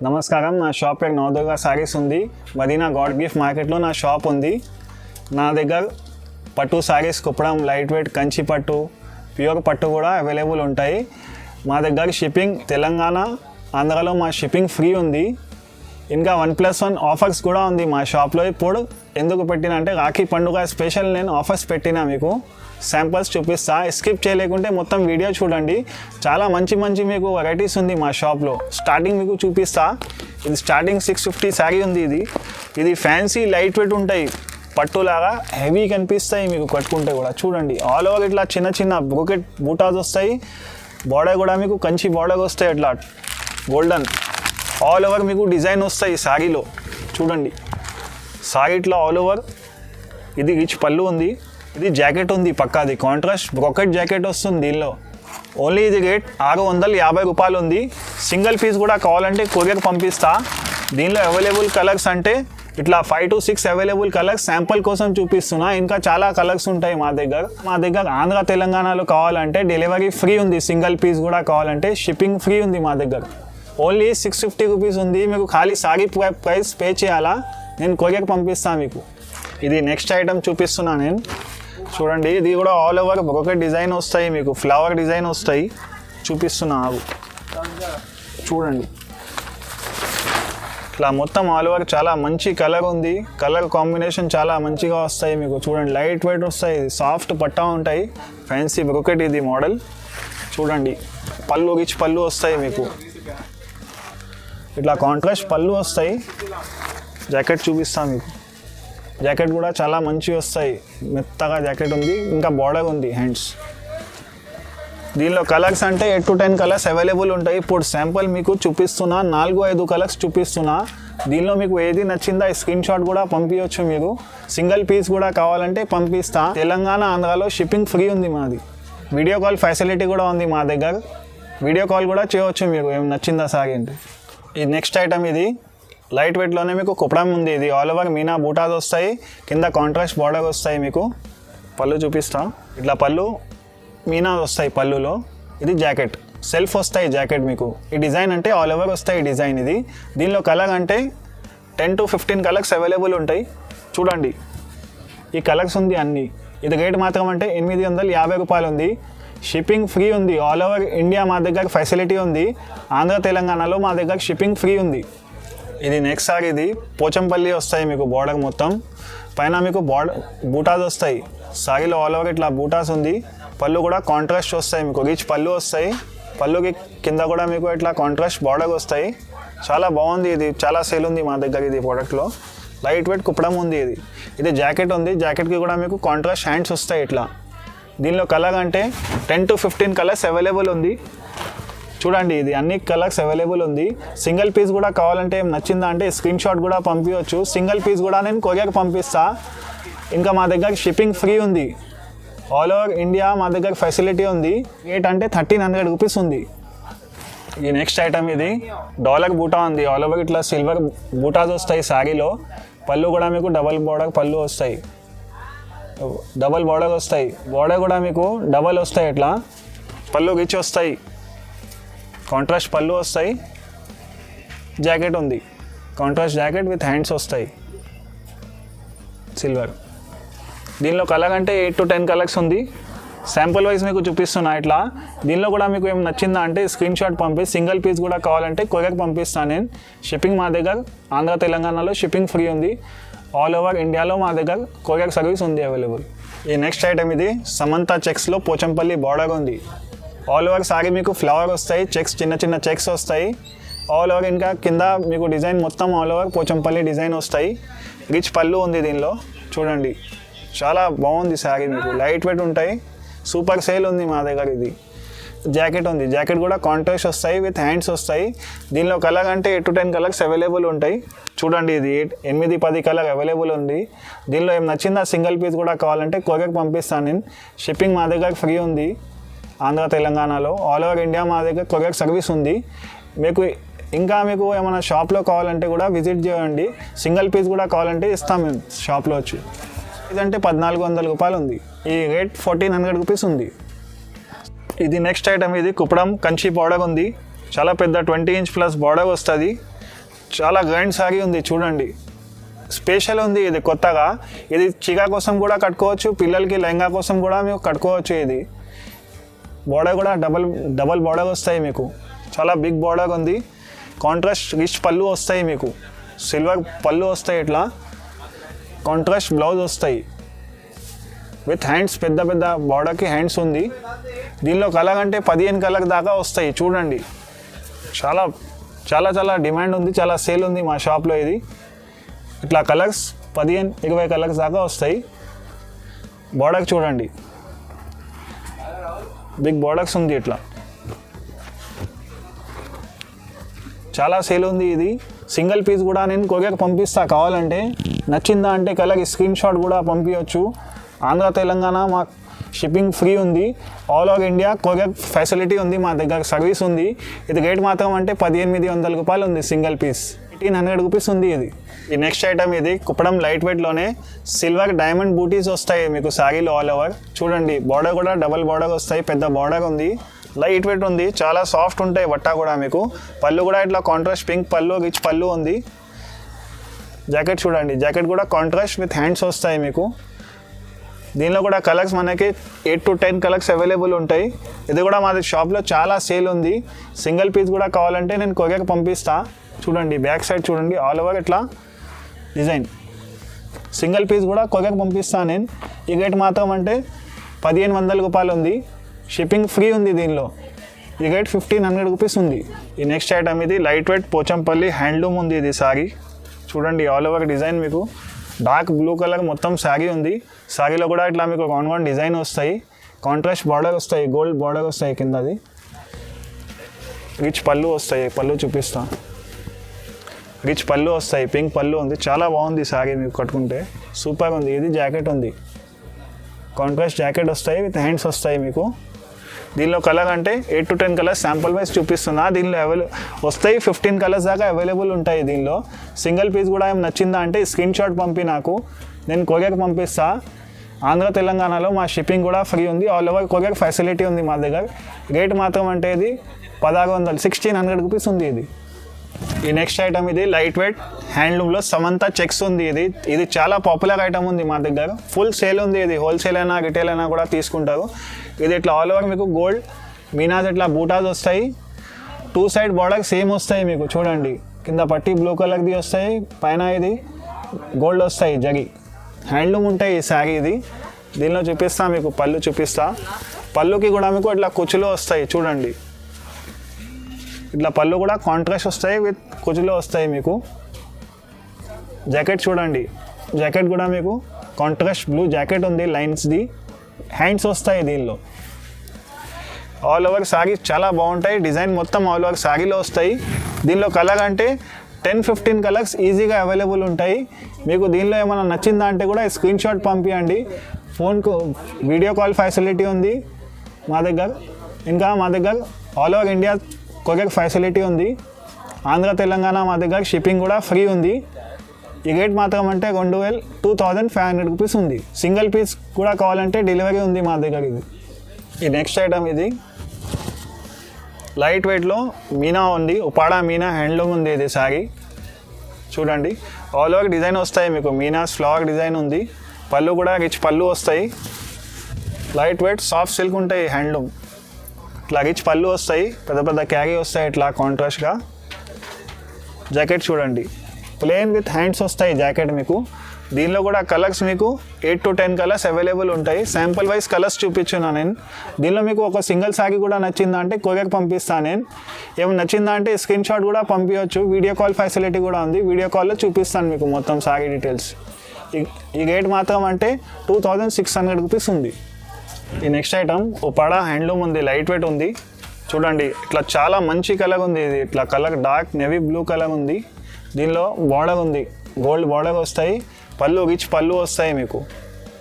నమస్కారం, నా షాప్ పేరు నవదుర్గా సారీస్ ఉంది. మదీనా గాడ్ గిఫ్ట్ మార్కెట్లో నా షాప్ ఉంది. నా దగ్గర పట్టు సారీస్, కుప్పడం, లైట్ వెయిట్, కంచి పట్టు, ప్యూర్ పట్టు కూడా అవైలబుల్ ఉంటాయి. మా దగ్గర షిప్పింగ్ తెలంగాణ, ఆంధ్రాలో మా షిప్పింగ్ ఫ్రీ ఉంది. ఇంకా 1+1 ఆఫర్స్ కూడా ఉంది మా షాప్లో. ఇప్పుడు ఎందుకు పెట్టినా అంటే రాఖీ పండుగ స్పెషల్ నేను ఆఫర్స్ పెట్టినా. మీకు శాంపుల్స్ చూపిస్తా, స్కిప్ చేయలేకుంటే మొత్తం వీడియో చూడండి. చాలా మంచి మీకు వెరైటీస్ ఉంది మా షాప్లో. స్టార్టింగ్ మీకు చూపిస్తా. ఇది స్టార్టింగ్ 650 శారీ ఉంది. ఇది ఫ్యాన్సీ లైట్ వెయిట్ ఉంటాయి, పట్టులాగా హెవీ కనిపిస్తాయి మీకు కట్టుకుంటే కూడా. చూడండి, ఆల్ ఓవర్ ఇట్లా చిన్న బ్రోకెట్ బూటాస్ వస్తాయి. బార్డర్ కూడా మీకు కంచి బార్డర్ వస్తాయి, అట్లా గోల్డెన్ ఆల్ ఓవర్ మీకు డిజైన్ వస్తాయి శారీలో. చూడండి, శారీ ఇట్లా ఆల్ ఓవర్. ఇది రిచ్ పళ్ళు ఉంది. ఇది జాకెట్ ఉంది పక్కాది, కాంట్రాస్ట్ బ్రోకెట్ జాకెట్ వస్తుంది దీనిలో. ఓన్లీ ఇది రేట్ 650 రూపాయలు ఉంది. సింగిల్ పీస్ కూడా కావాలంటే కొరియర్ పంపిస్తా. దీనిలో అవైలబుల్ కలర్స్ అంటే ఇట్లా 5 to 6 అవైలబుల్ కలర్స్ శాంపుల్ కోసం చూపిస్తున్నా. ఇంకా చాలా కలర్స్ ఉంటాయి మా దగ్గర. ఆంధ్ర తెలంగాణలో కావాలంటే డెలివరీ ఫ్రీ ఉంది. సింగిల్ పీస్ కూడా కావాలంటే షిప్పింగ్ ఫ్రీ ఉంది మా దగ్గర. ఓన్లీ 650 రూపీస్ ఉంది. మీకు ఖాళీ సారీ ప్రైస్ పే చేయాలా, నేను కొరియర్ పంపిస్తాను మీకు. ఇది నెక్స్ట్ ఐటమ్ చూపిస్తున్నా నేను. చూడండి, ఇది కూడా ఆల్ ఓవర్ బ్రోకెట్ డిజైన్ వస్తాయి, మీకు ఫ్లవర్ డిజైన్ వస్తాయి. చూపిస్తున్నా ఆగు. చూడండి, ఇట్లా మొత్తం ఆల్ ఓవర్ చాలా మంచి కలర్ ఉంది. కలర్ కాంబినేషన్ చాలా మంచిగా వస్తాయి మీకు. చూడండి, లైట్ వెయిట్ వస్తాయి, సాఫ్ట్ పట్టా ఉంటాయి, ఫ్యాన్సీ బ్రోకెట్ ఇది మోడల్. చూడండి, పళ్ళు రిచ్ పళ్ళు వస్తాయి మీకు. ఇట్లా కాంట్రాస్ట్ పళ్ళు వస్తాయి. జాకెట్ చూపిస్తాను మీకు. జాకెట్ కూడా చాలా మంచి వస్తాయి, మెత్తగా జాకెట్ ఉంది. ఇంకా బార్డర్ ఉంది హ్యాండ్స్. దీనిలో కలర్స్ అంటే 8 to 10 కలర్స్ అవైలబుల్ ఉంటాయి. ఇప్పుడు శాంపుల్ మీకు చూపిస్తున్నా, 4-5 కలర్స్ చూపిస్తున్నా. దీనిలో మీకు ఏది నచ్చిందా స్క్రీన్ షాట్ కూడా పంపించవచ్చు మీరు. సింగిల్ పీస్ కూడా కావాలంటే పంపిస్తా. తెలంగాణ, ఆంధ్రాలో షిప్పింగ్ ఫ్రీ ఉంది మాది. వీడియో కాల్ ఫెసిలిటీ కూడా ఉంది మా దగ్గర. వీడియో కాల్ కూడా చేయవచ్చు మీరు, ఏం నచ్చిందా సారీ అంటే. ఇది నెక్స్ట్ ఐటమ్. ఇది లైట్ వెయిట్లోనే మీకు కుప్పడం ఉంది. ఇది ఆల్ ఓవర్ మీనా బూటాస్ వస్తాయి, కింద కాంట్రాస్ట్ బార్డర్ వస్తాయి మీకు. పళ్ళు చూపిస్తా. ఇట్లా పళ్ళు మీనా వస్తాయి పళ్ళులో. ఇది జాకెట్ సెల్ఫ్ వస్తాయి జాకెట్ మీకు. ఈ డిజైన్ అంటే ఆల్ ఓవర్ వస్తాయి డిజైన్ ఇది. దీనిలో కలర్ అంటే 10 to 15 కలర్స్ అవైలబుల్ ఉంటాయి. చూడండి, ఈ కలర్స్ ఉంది అన్నీ. ఇది రేట్ మాత్రం అంటే 850 రూపాయలు ఉంది. షిప్పింగ్ ఫ్రీ ఉంది. ఆల్ ఓవర్ ఇండియా మా దగ్గర ఫెసిలిటీ ఉంది. ఆంధ్ర తెలంగాణలో మా దగ్గర షిప్పింగ్ ఫ్రీ ఉంది. ఇది నెక్స్ట్ సారీ. ఇది పోచంపల్లి వస్తాయి మీకు బార్డర్ మొత్తం. పైన మీకు బార్డర్ బూటాస్ వస్తాయి. సారీలో ఆల్ ఓవర్ ఇట్లా బూటాస్ ఉంది. పళ్ళు కూడా కాంట్రాస్ట్ వస్తాయి మీకు, రిచ్ పళ్ళు వస్తాయి. పళ్ళుకి కింద కూడా మీకు ఇట్లా కాంట్రాస్ట్ బార్డర్ వస్తాయి. చాలా బాగుంది. ఇది చాలా సేల్ ఉంది మా దగ్గర. ఇది ప్రోడక్ట్లో లైట్ వెయిట్ కుప్పడం ఉంది. ఇది జాకెట్ ఉంది. జాకెట్కి కూడా మీకు కాంట్రాస్ట్ హ్యాండ్స్ వస్తాయి ఇట్లా. దీనిలో కలర్ అంటే 10 to 15 కలర్స్ అవైలబుల్ ఉంది. చూడండి, ఇది అన్ని కలర్స్ అవైలబుల్ ఉంది. సింగిల్ పీస్ కూడా కావాలంటే ఏం నచ్చిందా అంటే స్క్రీన్ షాట్ కూడా పంపించవచ్చు. సింగిల్ పీస్ కూడా నేను కొరియర్ పంపిస్తా. ఇంకా మా దగ్గర షిప్పింగ్ ఫ్రీ ఉంది. ఆల్ ఓవర్ ఇండియా మా దగ్గర ఫెసిలిటీ ఉంది. రేట్ అంటే 1300 రూపీస్ ఉంది. ఈ నెక్స్ట్ ఐటమ్. ఇది డాలర్ బూటా ఉంది. ఆల్ ఓవర్ ఇట్లా సిల్వర్ బూటాస్ వస్తాయి శారీలో. పళ్ళు కూడా మీకు డబల్ బార్డర్ పళ్ళు వస్తాయి, డబల్ బార్డర్ వస్తాయి. బార్డర్ కూడా మీకు డబల్ వస్తాయి. ఇట్లా పళ్ళు రిచ్ వస్తాయి, కాంట్రాస్ట్ పళ్ళు వస్తాయి. జాకెట్ ఉంది, కాంట్రాస్ట్ జాకెట్ విత్ హ్యాండ్స్ వస్తాయి సిల్వర్. దీనిలో కలర్ అంటే 8 to 10 కలర్స్ ఉంది. శాంపుల్ వైజ్ మీకు చూపిస్తున్నా ఇట్లా. దీనిలో కూడా మీకు ఏం నచ్చిందా అంటే స్క్రీన్ షాట్ పంపి సింగిల్ పీస్ కూడా కావాలంటే కొరియర్ పంపిస్తాను నేను. షిప్పింగ్ మా దగ్గర ఆంధ్ర తెలంగాణలో షిప్పింగ్ ఫ్రీ ఉంది. ఆల్ ఓవర్ ఇండియాలో మా దగ్గర కొరియర్ సర్వీస్ ఉంది అవైలబుల్. ఈ నెక్స్ట్ ఐటమ్. ఇది సమంత చెక్స్లో పోచంపల్లి బార్డర్ ఉంది. ఆల్ ఓవర్ సారీ మీకు ఫ్లవర్ వస్తాయి, చెక్స్ చిన్న చెక్స్ వస్తాయి ఆల్ ఓవర్. ఇంకా కింద మీకు డిజైన్ మొత్తం ఆల్ ఓవర్ పోచంపల్లి డిజైన్ వస్తాయి. రిచ్ పళ్ళు ఉంది దీనిలో. చూడండి, చాలా బాగుంది సారీ మీకు. లైట్ వెయిట్ ఉంటాయి, సూపర్ సేల్ ఉంది మా దగ్గర. ఇది జాకెట్ ఉంది. జాకెట్ కూడా కాంట్రాస్ట్ వస్తాయి విత్ హ్యాండ్స్ వస్తాయి. దీనిలో కలర్ అంటే 8 to 10 కలర్స్ అవైలబుల్ ఉంటాయి. చూడండి, ఇది 8-10 కలర్ అవైలబుల్ ఉంది. దీనిలో ఏం నచ్చిందా సింగిల్ పీస్ కూడా కావాలంటే కొరియర్ పంపిస్తాను నేను. షిప్పింగ్ మా దగ్గర ఫ్రీ ఉంది ఆంధ్ర తెలంగాణలో. ఆల్ ఓవర్ ఇండియా మా దగ్గర కొరియర్ సర్వీస్ ఉంది. మీకు ఇంకా మీకు ఏమైనా షాప్లో కావాలంటే కూడా విజిట్ చేయండి. సింగిల్ పీస్ కూడా కావాలంటే ఇస్తాం మేము షాప్లో వచ్చి. ఇదంటే 1400 రూపాయలు ఉంది. ఈ రేట్ 1400 రూపీస్ ఉంది. ఇది నెక్స్ట్ ఐటమ్. ఇది కుప్పడం కంచి బార్డర్ ఉంది. చాలా పెద్ద 20 ఇంచ్ ప్లస్ బార్డర్ వస్తుంది. చాలా గ్రాండ్ సారీ ఉంది చూడండి, స్పెషల్ ఉంది ఇది కొత్తగా. ఇది చిగా కోసం కూడా కట్టుకోవచ్చు, పిల్లలకి లెహంగా కోసం కూడా మీకు కట్టుకోవచ్చు. ఇది బోర్డర్ కూడా డబల్ బోర్డర్ వస్తాయి మీకు, చాలా బిగ్ బోర్డర్ ఉంది. కాంట్రాస్ట్ రిచ్ పళ్ళు వస్తాయి మీకు, సిల్వర్ పళ్ళు వస్తాయి, ఇట్లా కాంట్రాస్ట్ బ్లౌజ్ వస్తాయి విత్ హ్యాండ్స్, పెద్ద పెద్ద బార్డర్కి హ్యాండ్స్ ఉంది. దీనిలో కలర్ అంటే 15 కలర్ దాకా వస్తాయి చూడండి. చాలా చాలా చాలా డిమాండ్ ఉంది, చాలా సేల్ ఉంది మా షాప్లో. ఇది ఇట్లా కలర్స్ 15-20 కలర్స్ దాకా వస్తాయి. బార్డర్ చూడండి, బిగ్ బార్డర్స్ ఉంది, ఇట్లా చాలా సేల్ ఉంది. ఇది సింగిల్ పీస్ కూడా నేను కొరియర్ పంపిస్తా, కావాలంటే నచ్చిందా అంటే కలర్ స్క్రీన్ షాట్ కూడా పంపించవచ్చు. ఆంధ్ర తెలంగాణ మా షిప్పింగ్ ఫ్రీ ఉంది, all over India courier facility ఉంది, మా దగ్గర సర్వీస్ ఉంది. ఇది రేట్ మాత్రం అంటే 1800 రూపాయలు ఉంది, సింగిల్ పీస్ 1800 రూపీస్ ఉంది. ఇది ఈ నెక్స్ట్ ఐటమ్, ఇది కుప్పడం లైట్ వెయిట్లోనే సిల్వర్ డైమండ్ బూటీస్ వస్తాయి మీకు శారీలో ఆల్ ఓవర్. చూడండి బార్డర్ కూడా డబల్ బార్డర్ వస్తాయి, పెద్ద బార్డర్ ఉంది, లైట్ వెయిట్ ఉంది, చాలా సాఫ్ట్ ఉంటాయి బట్ట కూడా మీకు. పళ్ళు కూడా ఇట్లా కాంట్రాస్ట్ పింక్ పళ్ళు, రిచ్ పళ్ళు ఉంది. జాకెట్ చూడండి, జాకెట్ కూడా కాంట్రాస్ట్ విత్ హ్యాండ్స్ వస్తాయి మీకు. దీనిలో కూడా కలర్స్ మనకి 8 to 10 కలర్స్ అవైలబుల్ ఉంటాయి. ఇది కూడా మాది షాప్లో చాలా సేల్ ఉంది. సింగిల్ పీస్ కూడా కావాలంటే నేను కొరియర్ పంపిస్తా. చూడండి బ్యాక్ సైడ్ చూడండి, ఆల్ ఓవర్ ఇట్లా డిజైన్. సింగిల్ పీస్ కూడా కొరియర్ పంపిస్తా నేను. ఈ రేట్ మాత్రం అంటే 1500 రూపాయలు ఉంది, షిప్పింగ్ ఫ్రీ ఉంది. దీనిలో ఈ రేట్ 1500 రూపీస్ ఉంది. ఈ నెక్స్ట్ ఐటమ్, ఇది లైట్ వెయిట్ పోచంపల్లి హ్యాండ్లూమ్ ఉంది. ఇది సారీ చూడండి, ఆల్ ఓవర్ డిజైన్ మీకు డార్క్ బ్లూ కలర్ మొత్తం శారీ ఉంది. శారీలో కూడా ఇట్లా మీకు రౌండ్ డిజైన్ వస్తాయి, కాంట్రాస్ట్ బార్డర్ వస్తాయి, గోల్డ్ బార్డర్ వస్తాయి కిందది. రిచ్ పళ్ళు వస్తాయి, పళ్ళు చూపిస్తా. రిచ్ పళ్ళు వస్తాయి, పింక్ పళ్ళు ఉంది, చాలా బాగుంది శారీ మీకు కట్టుకుంటే సూపర్ ఉంది. ఇది జాకెట్ ఉంది, కాంట్రాస్ట్ జాకెట్ వస్తాయి విత్ హ్యాండ్స్ వస్తాయి మీకు. దీనిలో కలర్ అంటే 8 to 10 కలర్స్ శాంపుల్ వైజ్ చూపిస్తున్నా. దీనిలో వస్తాయి 15 కలర్స్ దాకా అవైలబుల్ ఉంటాయి. దీనిలో సింగిల్ పీస్ కూడా ఏం నచ్చిందా అంటే స్క్రీన్ షాట్ పంపి నాకు, నేను కొరియర్ పంపిస్తా. ఆంధ్ర తెలంగాణలో మా షిప్పింగ్ కూడా ఫ్రీ ఉంది, ఆల్ ఓవర్ కొరియర్ ఫెసిలిటీ ఉంది మా దగ్గర. రేట్ మాత్రం అంటే ఇది 1600 1600 రూపీస్ ఉంది. ఈ నెక్స్ట్ ఐటమ్, ఇది లైట్ వెయిట్ హ్యాండ్లూమ్లో సమంత చెక్స్ ఉంది. ఇది చాలా పాపులర్ ఐటమ్ ఉంది మా దగ్గర, ఫుల్ సేల్ ఉంది. ఇది హోల్సేల్ అయినా రిటైల్ అయినా కూడా తీసుకుంటారు. ఇది ఇట్లా ఆల్ ఓవర్ మీకు గోల్డ్ మీనాస్ ఇట్లా బూటాస్ వస్తాయి, 2 సైడ్ బార్డర్ సేమ్ వస్తాయి మీకు. చూడండి కింద పట్టి బ్లూ కలర్ది వస్తాయి, పైన ఇది గోల్డ్ వస్తాయి, జగి హ్యాండ్లూమ్ ఉంటాయి ఈ శారీ. ఇది దీనిలో చూపిస్తా మీకు, పళ్ళు చూపిస్తా. పళ్ళుకి కూడా మీకు ఇట్లా కుచ్చులు వస్తాయి చూడండి, ఇట్లా పళ్ళు కూడా కాంట్రాస్ట్ వస్తాయి విత్ కుచ్చులు వస్తాయి మీకు. జాకెట్ చూడండి, జాకెట్ కూడా మీకు కాంట్రాస్ట్ బ్లూ జాకెట్ ఉంది, లైన్స్ది హ్యాండ్స్ వస్తాయి. దీనిలో ఆల్ ఓవర్ శారీ చాలా బాగుంటాయి, డిజైన్ మొత్తం ఆల్ ఓవర్ శారీలో వస్తాయి. దీనిలో కలర్ అంటే 10-15 కలర్స్ ఈజీగా అవైలబుల్ ఉంటాయి మీకు. దీనిలో ఏమైనా నచ్చిందా అంటే కూడా స్క్రీన్ షాట్ పంపించండి. ఫోన్కు వీడియో కాల్ ఫెసిలిటీ ఉంది మా దగ్గర. ఇంకా మా దగ్గర all over India courier facility ఉంది. ఆంధ్ర తెలంగాణ మా దగ్గర షిప్పింగ్ కూడా ఫ్రీ ఉంది. ఈ రేట్ మాత్రం అంటే 2500 రూపీస్ ఉంది. సింగిల్ పీస్ కూడా కావాలంటే డెలివరీ ఉంది మా దగ్గర. ఇది ఈ నెక్స్ట్ ఐటమ్, ఇది లైట్ వెయిట్లో మీనా ఉంది, ఉపాడా మీనా హ్యాండ్లూమ్ ఉంది. ఇది శారీ చూడండి, ఆల్ ఓవర్ డిజైన్ వస్తాయి మీకు, మీనాస్ ఫ్లవర్ డిజైన్ ఉంది. పళ్ళు కూడా రిచ్ పళ్ళు వస్తాయి, లైట్ వెయిట్ సాఫ్ట్ సిల్క్ ఉంటాయి హ్యాండ్లూమ్. ఇట్లా రిచ్ పళ్ళు వస్తాయి, పెద్ద పెద్ద క్యారీ వస్తాయి ఇట్లా కాంట్రాస్ట్గా. జాకెట్ చూడండి, ప్లెయిన్ విత్ హ్యాండ్స్ వస్తాయి జాకెట్ మీకు. దీనిలో కూడా కలర్స్ మీకు 8 to 10 కలర్స్ అవైలబుల్ ఉంటాయి. శాంపుల్ వైజ్ కలర్స్ చూపించున్నా నేను. దీనిలో మీకు ఒక సింగిల్ శారీ కూడా నచ్చిందా అంటే కొరియర్ పంపిస్తాను నేను. ఏమైనా నచ్చిందా అంటే స్క్రీన్ షాట్ కూడా పంపించవచ్చు, వీడియో కాల్ ఫెసిలిటీ కూడా ఉంది, వీడియో కాల్లో చూపిస్తాను మీకు మొత్తం శారీ డీటెయిల్స్. ఈ రేట్ మాత్రం అంటే 2600 రూపీస్ ఉంది. ఈ నెక్స్ట్ ఐటమ్ ఉపాడా హ్యాండ్లూమ్ ఉంది, లైట్ వెయిట్ ఉంది. చూడండి ఇట్లా చాలా మంచి కలర్ ఉంది. ఇది ఇట్లా colour dark navy blue colour ఉంది. దీనిలో బార్డర్ ఉంది, గోల్డ్ బార్డర్ వస్తాయి, పళ్ళు రిచ్ పళ్ళు వస్తాయి మీకు.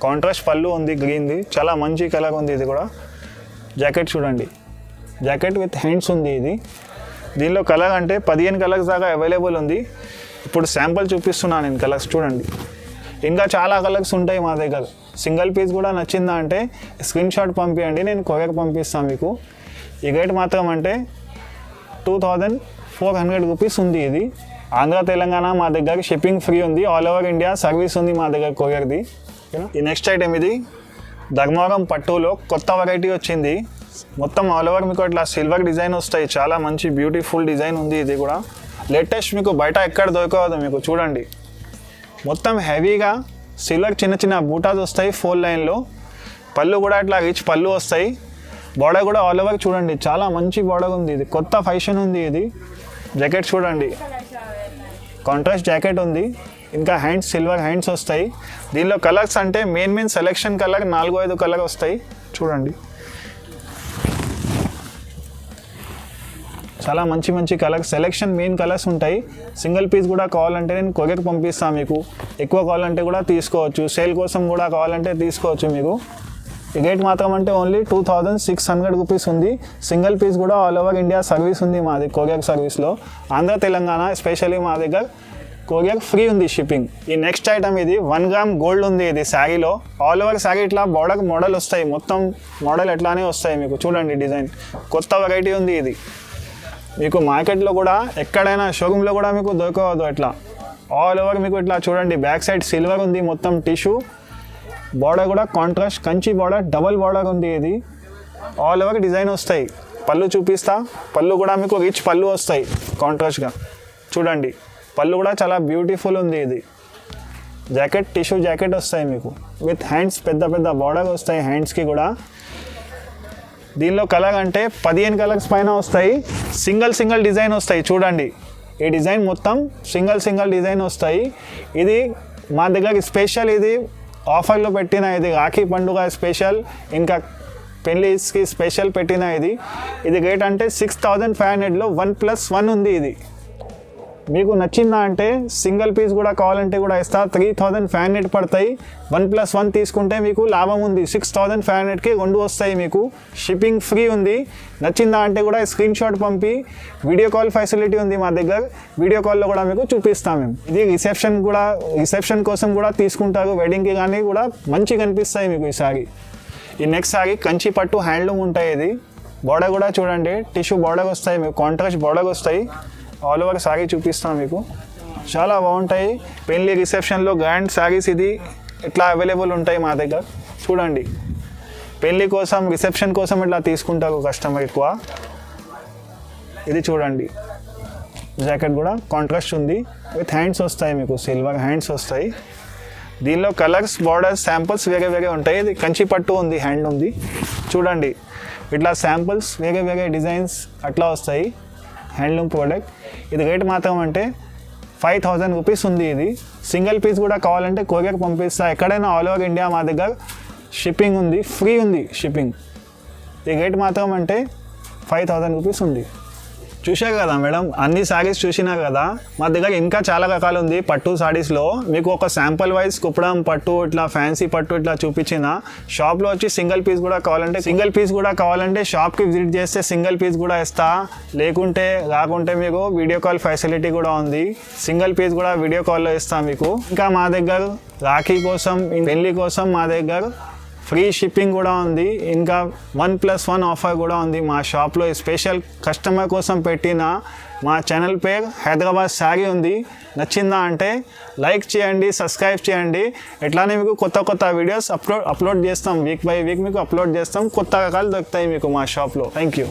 కాంట్రాస్ట్ పళ్ళు ఉంది గ్రీన్ది, చాలా మంచి కలర్ ఉంది. ఇది కూడా జాకెట్ చూడండి, జాకెట్ విత్ హ్యాండ్స్ ఉంది. ఇది దీనిలో కలర్ అంటే 15 కలర్స్ దాకా అవైలబుల్ ఉంది. ఇప్పుడు శాంపుల్ చూపిస్తున్నాను నేను కలర్స్ చూడండి. ఇంకా చాలా కలర్స్ ఉంటాయి మా దగ్గర. సింగిల్ పీస్ కూడా నచ్చిందా అంటే స్క్రీన్ షాట్ పంపించండి, నేను కొరియర్ పంపిస్తాను మీకు. ఈ రేట్ మాత్రం అంటే 2400 రూపీస్ ఉంది. ఇది ఆంధ్ర తెలంగాణ మా దగ్గర షిప్పింగ్ ఫ్రీ ఉంది, ఆల్ ఓవర్ ఇండియా సర్వీస్ ఉంది మా దగ్గర కొరియర్ది. ఈ నెక్స్ట్ ఐటెం ఇది ధర్మవరం పట్టులో కొత్త వెరైటీ వచ్చింది. మొత్తం ఆల్ ఓవర్ మీకు ఇట్లా సిల్వర్ డిజైన్ వస్తాయి, చాలా మంచి బ్యూటిఫుల్ డిజైన్ ఉంది. ఇది కూడా లేటెస్ట్, మీకు బయట ఎక్కడ దొరకదు మీకు. చూడండి మొత్తం హెవీగా సిల్వర్ చిన్న చిన్న బూటాస్ వస్తాయి 4 లైన్లో. పళ్ళు కూడా ఇట్లా రిచ్ పళ్ళు వస్తాయి. బార్డర్ కూడా ఆల్ ఓవర్ చూడండి, చాలా మంచి బార్డర్ ఉంది. ఇది కొత్త ఫ్యాషన్ ఉంది. ఇది జాకెట్ చూడండి, కాంట్రాస్ట్ జాకెట్ ఉంది. ఇంకా హ్యాండ్స్ సిల్వర్ హ్యాండ్స్ వస్తాయి. దీనిలో కలర్స్ అంటే మెయిన్ సెలెక్షన్ కలర్ 4-5 కలర్ వస్తాయి. చూడండి చాలా మంచి కలర్స్, సెలెక్షన్ మెయిన్ కలర్స్ ఉంటాయి. సింగిల్ పీస్ కూడా కావాలంటే నేను కొరియర్ పంపిస్తాను మీకు. ఎక్కువ కావాలంటే కూడా తీసుకోవచ్చు, సేల్ కోసం కూడా కావాలంటే తీసుకోవచ్చు మీకు. ఈ రేట్ మాత్రం అంటే ఓన్లీ 2600 రూపీస్ ఉంది. సింగిల్ పీస్ కూడా ఆల్ ఓవర్ ఇండియా సర్వీస్ ఉంది మాది, కొరియర్ సర్వీస్లో. ఆంధ్ర తెలంగాణ ఎస్పెషల్లీ మా దగ్గర కొరియర్ ఫ్రీ ఉంది షిప్పింగ్. ఈ నెక్స్ట్ ఐటమ్ ఇది 1 గ్రామ్ గోల్డ్ ఉంది. ఇది శారీలో ఆల్ ఓవర్ శారీ ఇట్లా బార్డర్ మోడల్ వస్తాయి, మొత్తం మోడల్ ఎట్లానే వస్తాయి మీకు. చూడండి డిజైన్ కొత్త వెరైటీ ఉంది. ఇది మీకు మార్కెట్లో కూడా ఎక్కడైనా షోరూంలో కూడా మీకు దొరకవద్దు. ఇట్లా ఆల్ ఓవర్ మీకు ఇట్లా చూడండి, బ్యాక్ సైడ్ సిల్వర్ ఉంది, మొత్తం టిష్యూ. బార్డర్ కూడా contrast Kanchi border, double border ఉంది. ఇది ఆల్ ఓవర్ డిజైన్ వస్తాయి. పళ్ళు చూపిస్తా, పళ్ళు కూడా మీకు రిచ్ పళ్ళు వస్తాయి కాంట్రాస్ట్గా. చూడండి పళ్ళు కూడా చాలా బ్యూటిఫుల్ ఉంది. ఇది జాకెట్ టిష్యూ జాకెట్ వస్తాయి మీకు విత్ హ్యాండ్స్, పెద్ద బార్డర్ వస్తాయి హ్యాండ్స్కి కూడా. దీనిలో కలర్ అంటే 15 కలర్స్ పైన వస్తాయి. సింగిల్ డిజైన్ వస్తాయి. చూడండి ఈ డిజైన్ మొత్తం సింగిల్ డిజైన్ వస్తాయి. ఇది మా దగ్గర స్పెషల్, ఇది ఆఫర్లో పెట్టిన, ఇది రాఖీ పండుగ స్పెషల్, ఇంకా పెళ్ళికి స్పెషల్ పెట్టిన. ఇది రేట్ అంటే 6500లో 1+1 ఉంది. ఇది మీకు నచ్చిందా అంటే సింగిల్ పీస్ కూడా కావాలంటే కూడా ఇస్తా. 3500 పడతాయి. 1+1 తీసుకుంటే మీకు లాభం ఉంది. 6500కి 2 వస్తాయి మీకు. షిప్పింగ్ ఫ్రీ ఉంది. నచ్చిందా అంటే కూడా స్క్రీన్ షాట్ పంపి, వీడియో కాల్ ఫెసిలిటీ ఉంది మా దగ్గర, వీడియో కాల్లో కూడా మీకు చూపిస్తాం మేము. ఇది రిసెప్షన్ కోసం కూడా తీసుకుంటారు, వెడ్డింగ్కి కానీ కూడా మంచిగా కనిపిస్తాయి మీకు ఈ సారీ. ఈ నెక్స్ట్ సారీ కంచి పట్టు హ్యాండ్లూమ్ ఉంటాయి. ఇది బార్డర్ కూడా చూడండి, టిష్యూ బార్డర్ వస్తాయి మీకు, కాంట్రాస్ట్ బార్డర్ వస్తాయి. ఆల్ ఓవర్ సారీ చూపిస్తాను మీకు, చాలా బాగుంటాయి. పెళ్లి రిసెప్షన్లో గ్రాండ్ సారీస్ ఇది ఇట్లా అవైలబుల్ ఉంటాయి మా దగ్గర. చూడండి పెళ్లి కోసం రిసెప్షన్ కోసం ఇట్లా తీసుకుంటారు కస్టమర్ ఎక్కువ. ఇది చూడండి జాకెట్ కూడా కాంట్రాస్ట్ ఉంది, విత్ హ్యాండ్స్ వస్తాయి మీకు, సిల్వర్ హ్యాండ్స్ వస్తాయి. దీనిలో కలర్స్ బార్డర్స్ శాంపుల్స్ వేరే ఉంటాయి. ఇది కంచి పట్టు ఉంది, హ్యాండ్ ఉంది. చూడండి ఇట్లా శాంపుల్స్ వేరే డిజైన్స్ అట్లా వస్తాయి. Handloom product. ఇది రేట్ మాత్రం అంటే 5000 రూపీస్ ఉంది. ఇది సింగిల్ పీస్ కూడా కావాలంటే కొరియర్ పంపిస్తా. ఎక్కడైనా ఆల్ ఓవర్ ఇండియా మా దగ్గర షిప్పింగ్ ఉంది, ఫ్రీ ఉంది షిప్పింగ్. ఈ రేట్ మాత్రం అంటే 5000 రూపీస్ ఉంది. చూశారు కదా మేడం, అన్ని సారీస్ చూసినారు కదా. మా దగ్గర ఇంకా చాలా రకాలు ఉంది పట్టు సారీస్లో. మీకు ఒక శాంపుల్ వైజ్ కుప్పడం పట్టు, ఇట్లా ఫ్యాన్సీ పట్టు ఇట్లా చూపించిన. షాప్లో వచ్చి సింగిల్ పీస్ కూడా కావాలంటే షాప్కి విజిట్ చేస్తే సింగిల్ పీస్ కూడా ఇస్తా. రాకుంటే మీకు వీడియో కాల్ ఫెసిలిటీ కూడా ఉంది. సింగిల్ పీస్ కూడా వీడియో కాల్లో ఇస్తా మీకు. ఇంకా మా దగ్గర రాఖీ కోసం, పెళ్లి కోసం మా దగ్గర ఫ్రీ షిప్పింగ్ కూడా ఉంది. ఇంకా 1+1 ఆఫర్ కూడా ఉంది మా షాప్లో. స్పెషల్ కస్టమర్ కోసం పెట్టిన మా ఛానల్ పేరు హైదరాబాద్ శారీ ఉంది. నచ్చిందా అంటే లైక్ చేయండి, సబ్స్క్రైబ్ చేయండి. ఎట్లానే మీకు కొత్త వీడియోస్ అప్లోడ్ చేస్తాం. వీక్ బై వీక్ మీకు అప్లోడ్ చేస్తాం. కొత్త రకాలు దొరుకుతాయి మీకు మా షాప్లో. Thank you.